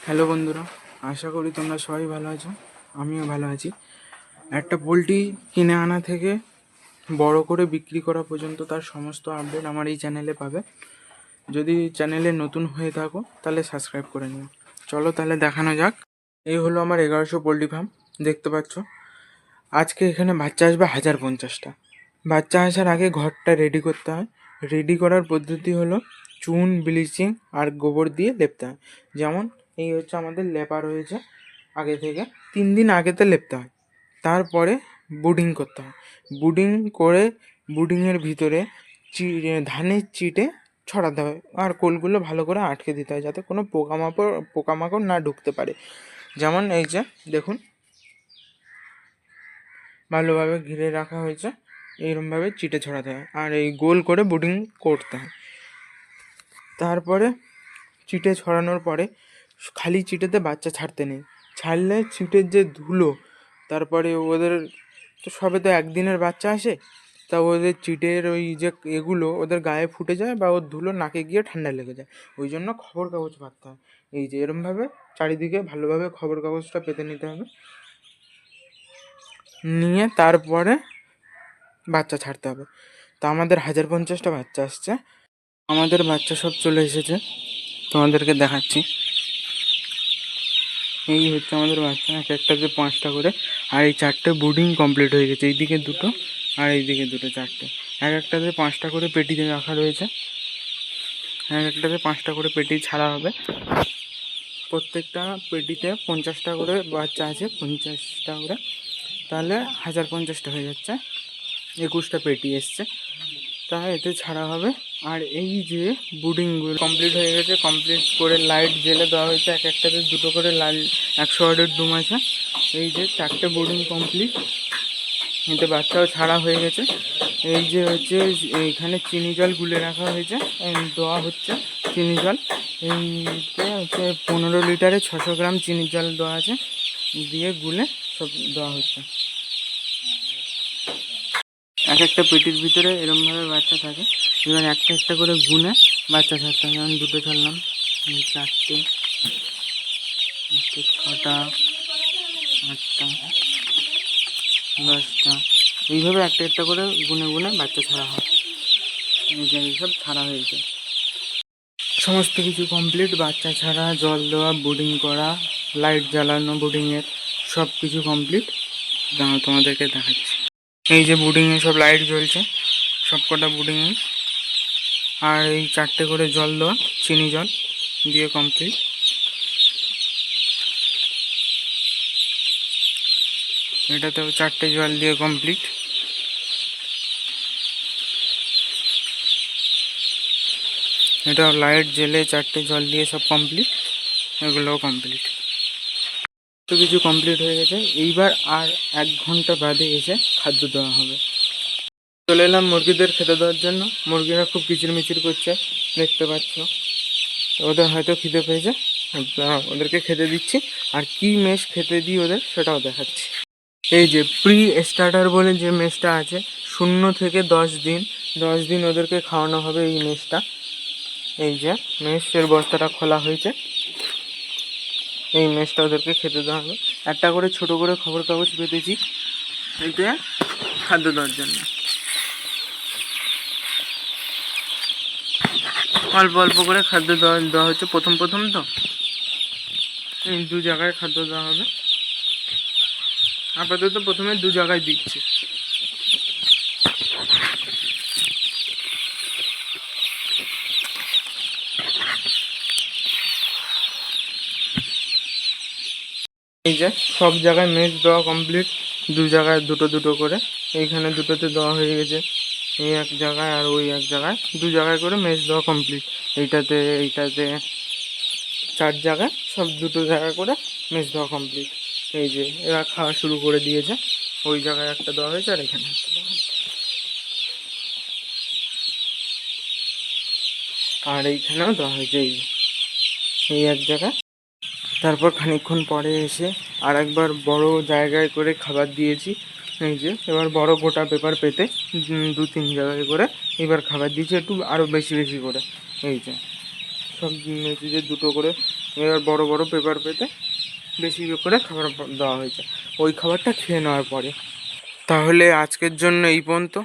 Hello বন্ধুরা, আশা করি তোমরা সবাই ভালো আছো। আমিও ভালো আছি। একটা পোলট্রি কিনে আনা থেকে বড় করে বিক্রি করা পর্যন্ত তার সমস্ত আপডেট আমার এই চ্যানেলে পাবে। যদি চ্যানেলে নতুন হয়ে থাকো তাহলে সাবস্ক্রাইব করে নিও। চলো তাহলে দেখানো যাক। এই হলো আমার 1100 পোলট্রি ফার্ম, দেখতে পাচ্ছ। আজকে এখানে বাচ্চা আসবে 1050টা। বাচ্চা আসার আগে ঘরটা রেডি করতে হয়। রেডি করার পদ্ধতি হলো চুন, ব্লিচিং আর গোবর দিয়ে লেপতে হয়। যেমন এই হচ্ছে আমাদের লেপা রয়েছে আগে থেকে, 3 দিন আগেতে লেপতে হয়। তারপরে বুডিং করতে হয়। বুডিং করে বুডিংয়ের ভিতরে ধানের চিটে ছড়াতে হয় আর কোলগুলো ভালো করে আটকে দিতে হয়, যাতে কোনো পোকামাকড় না ঢুকতে পারে। যেমন এই যে দেখুন, ভালোভাবে ঘিরে রাখা হয়েছে। এইরকমভাবে চিটে ছড়াতে হয় আর এই গোল করে বুডিং করতে হয়। তারপরে চিটে ছড়ানোর পরে খালি চিটেতে বাচ্চা ছাড়তে নেই। ছাড়লে চিটের যে ধুলো, তারপরে ওদের তো সবে তো একদিনের বাচ্চা আসে, তা ওদের চিটের ওই যে এগুলো ওদের গায়ে ফুটে যায় বা ওর ধুলো নাকে গিয়ে ঠান্ডা লেগে যায়। ওই জন্য খবর কাগজ পাততে হয়। এই যে এরমভাবে চারিদিকে ভালোভাবে খবর কাগজটা পেতে নিতে হবে, নিয়ে তারপরে বাচ্চা ছাড়তে হবে। তো আমাদের 1050টা বাচ্চা আসছে। আমাদের বাচ্চা সব চলে এসেছে, তোমাদেরকে দেখাচ্ছি। এই হচ্ছে আমাদের বাচ্চা, এক একটাতে 5টা করে। আর এই 4টে বুডিং কমপ্লিট হয়ে গেছে। এইদিকে দুটো আর এইদিকে দুটো, 4টে। এক একটাতে 5টা করে পেটিতে রাখা রয়েছে। এক একটাতে 5টা করে পেটি ছাড়া হবে। প্রত্যেকটা পেটিতে 50টা করে বাচ্চা আছে, 50টা করে, তাহলে 1050টা হয়ে যাচ্ছে। 21টা পেটি এসছে, তা এতে ছাড়া হবে। আর এই যে বুডিংগুলো কমপ্লিট হয়ে গেছে, কমপ্লিট করে লাইট জেলে দেওয়া হয়েছে। এক একটাতে দুটো করে লাল 100 ওয়াটের ডুম আছে। এই যে 4টে বুডিং কমপ্লিট, এতে বাচ্চাও ছাড়া হয়ে গেছে। এই যে হচ্ছে এইখানে চিনি জল গুলে রাখা হয়েছে, দেওয়া হচ্ছে চিনি জল। এইতে হচ্ছে 15 লিটারে 600 গ্রাম চিনি জল দেওয়া আছে, দিয়ে গুলে সব দেওয়া হচ্ছে। এক একটা পেটির ভিতরে এরমভাবে বাচ্চা থাকে। এবার একটা একটা করে গুনে বাচ্চা ছাড়তে হয়। যেমন দুটো ছাড়লাম, 4টে, 6টা, 8টা, 10টা, এইভাবে একটা একটা করে গুনে গুনে বাচ্চা ছাড়া হয়। এইসব ছাড়া হয়েছে, সমস্ত কিছু কমপ্লিট। বাচ্চা ছাড়া, জল দেওয়া, বোর্ডিং করা, লাইট জ্বালানো, বোর্ডিংয়ের সব কিছু কমপ্লিট। তোমাদেরকে দেখাচ্ছি। এই যে বোর্ডিংয়ে সব লাইট জ্বলছে, সব কটা বোর্ডিংয়ে। আর এই 4টে করে জল দেওয়া, চিনি জল দিয়ে কমপ্লিট। এটাতেও 4টে জল দিয়ে কমপ্লিট। এটাও লাইট জেলে 4টে জল দিয়ে সব কমপ্লিট। এগুলোও কমপ্লিট। তো কিছু কমপ্লিট হয়ে গেছে। এইবার আর 1 ঘন্টা বাদে এসে খাদ্য দেওয়া হবে। চলে এলাম মুরগিদের খেতে দেওয়ার জন্য। মুরগিরা খুব কিচিরমিচির করছে, দেখতে পাচ্ছ। ওদের হয়তো খিদে পেয়েছে, ওদেরকে খেতে দিচ্ছি। আর কি মেশ খেতে দিই ওদের সেটাও দেখাচ্ছি। এই যে প্রি স্টার্টার বলে যে মেশটা আছে, 0 থেকে 10 দিন, 10 দিন ওদেরকে খাওয়ানো হবে এই মেশটা। এই যে মেশের বস্তাটা খোলা হয়েছে, এই মেশটা ওদেরকে খেতে দেওয়া হবে। একটা করে ছোট করে খবর কাগজ পেতেছি এইতে খাদ্য দেওয়ার জন্য। অল্প অল্প করে খাদ্য দেওয়া হচ্ছে, প্রথম তো এই 2 জায়গায় খাদ্য দেওয়া হবে। আপাতত প্রথমে 2 জায়গায় দিচ্ছি। এই যে সব জায়গায় মেশ দেওয়া কমপ্লিট। 2 জায়গায় দুটো দুটো করে, এইখানে দুটোতে দেওয়া হয়ে গেছে। এই এক জায়গায় আর ওই এক জায়গায় 2 জায়গায় করে মেশ দেওয়া কমপ্লিট। এইটাতে 4 জায়গায় সব 2 জায়গা করে মেশ দেওয়া কমপ্লিট। এই যে এরা খাওয়া শুরু করে দিয়েছে। ওই জায়গায় একটা দেওয়া হয়েছে আর এখানে একটা দেওয়া হয়েছে, আর এইখানেও দেওয়া হয়েছে। এই এক জায়গায়। তারপর খানিকক্ষণ পরে এসে আর একবার বড় জায়গায় করে খাবার দিয়েছি। এই যে এবার বড় গোটা পেপার পেতে 2-3 জায়গায় করে এবার খাবার দিয়েছি, একটু আরও বেশি বেশি করে। এই যে সব যে 2টো করে এবার বড় বড় পেপার পেতে বেশি করে খাবার দেওয়া হয়েছে। ওই খাবারটা খেয়ে নেওয়ার পরে। তাহলে আজকের জন্য এই পর্যন্ত।